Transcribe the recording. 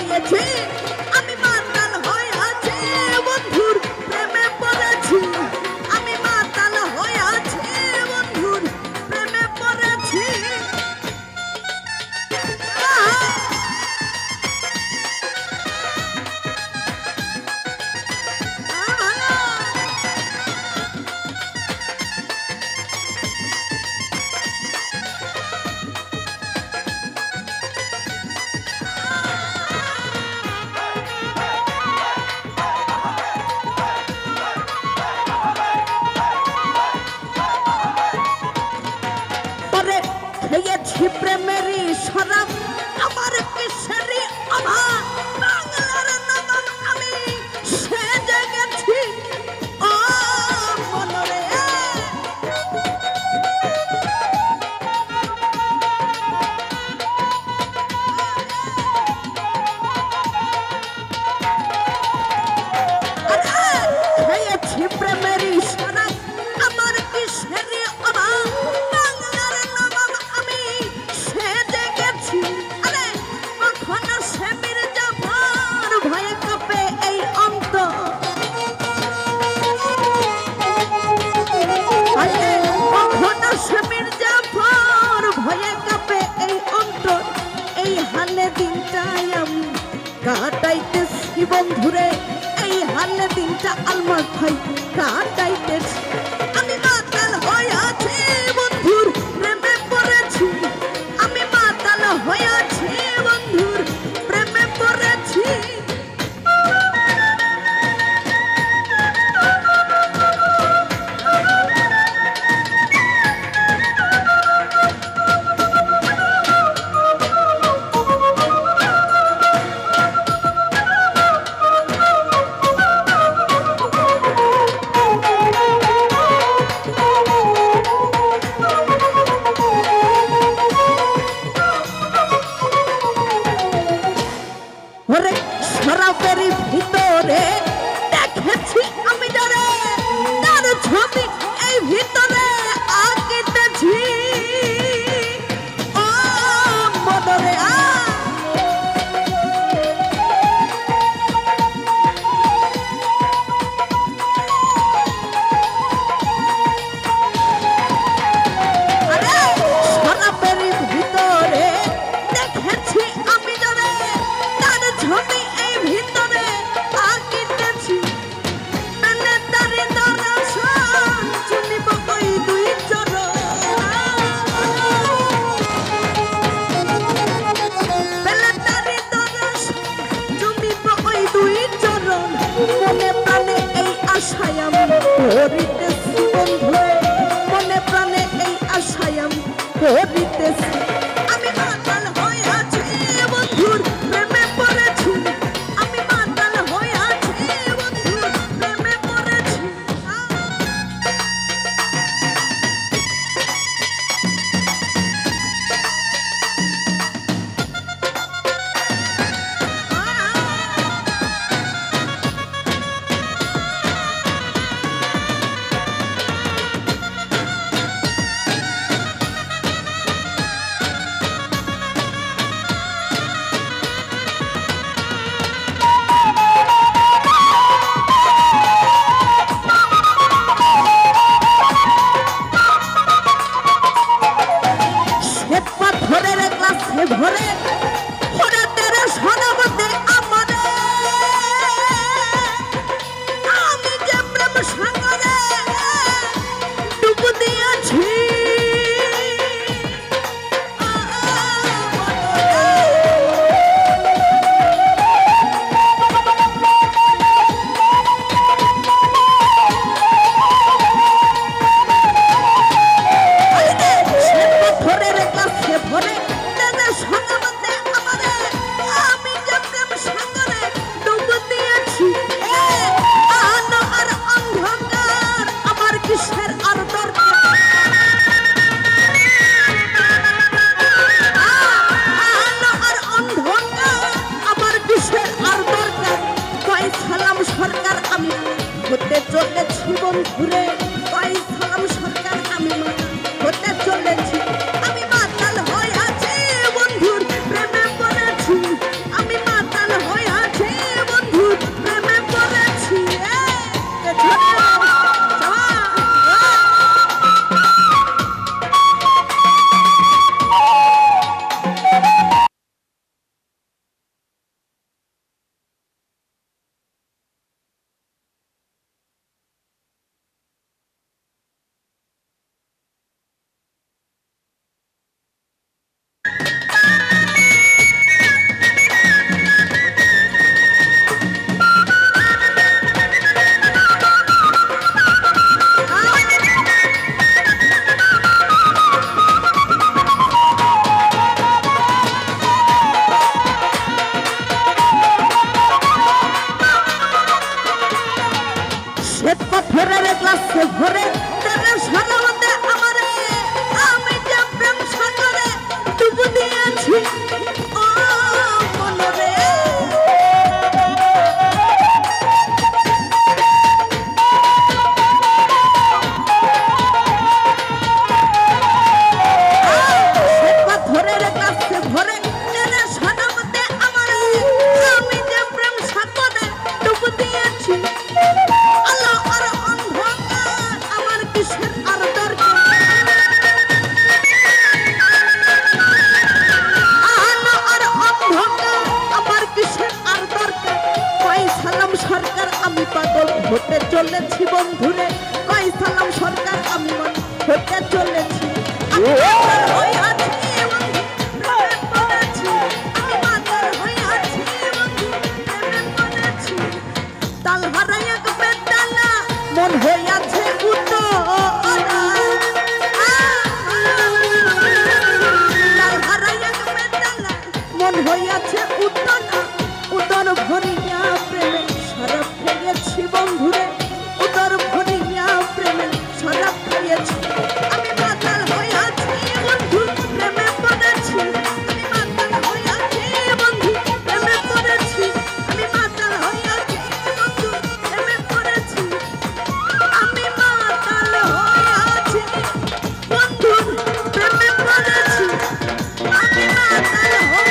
গেছি আমি মাতাল হয়ে আছি বন্ধুর প্রেমে পড়েছি আমি মাতাল হয়ে আছি বন্ধুর প্রেমে পড়েছি খেয়েছি প্রেমেরই শরাব আমার কিসেরই অভাব বাংলার নবাব আমি সেজে গেছি ও মনরে খেয়েছি প্রেমেরই শরাব আমার কিসেরই অভাব কাটাইতেছি বন্ধুরে এই হালে দিনটা আলমার ভাই কাটাইতেছি আমি মাতাল হয়ে আছি বন্ধুর প্রেমে পড়েছি আমি মাতাল হয়ে আছি বন্ধুর প্রেমে পড়েছি শরাবের ভিতরে দেখেছি আমি ডরে তার ছবি এই ভিতরে আঁকিতেছি ও মনরে শরাবের ভিতরে দেখেছি আমি ডরে তার ছবি ভিতরে আঁকিতেছি পেলে তারি দর্শন চুনিব ওই দুই চরণ পেলে তারি দর্শন চুনিব ওই দুই চরণ মনে প্রাণে এই আশায় আমি করিতেছি বন্ধু মনে প্রাণে এই আশায় আমি করিতেছি আমি মাতাল হয়ে আছি বন্ধুর প্রেমে পড়েছি ভরে ভরে তেরে সনবতে আমারে আমি যে প্রেম সাগরে ডুব দিয়েছি ভরে দিয়েছি ও মনরে ধরের কাছে ভরে টেনে সনমতে আমার আমি যে প্রেম সাগরে ডুব দিয়েছি আলো আর অন্ধকার আমার কিসের আর দরকার আলো আর অন্ধকার আমার কিসের আর দরকার কই সালাম সরকার আমি পাগল হতে চলেছি বন্ধুরে কই সালাম সরকার আমি মন হতে চলেছি আমি পাগল হয়ে আছি বন্ধু প্রেমে পড়েছি আমি পাগল হয়ে আছি বন্ধু প্রেমে পড়েছি তাল হারাইয়া গবে তালা মন হয়ে আছে উতরা তাল হারাইয়া গবে তালা মন হয়ে আছে উতরা উদর ভরিয়া প্রেমে সারা পেয়েছি বন্ধুরে উদর ভরিয়া প্রেমে সারা পেয়েছি আমি মাতাল হয়ে আছি বন্ধু প্রেমে পড়েছি আমি মাতাল হয়ে আছি বন্ধু প্রেমে পড়েছি আমি মাতাল হয়ে আছি বন্ধু প্রেমে পড়েছি আমি মাতাল হয়ে আছি বন্ধু প্রেমে পড়েছি আমি মাতাল হয়ে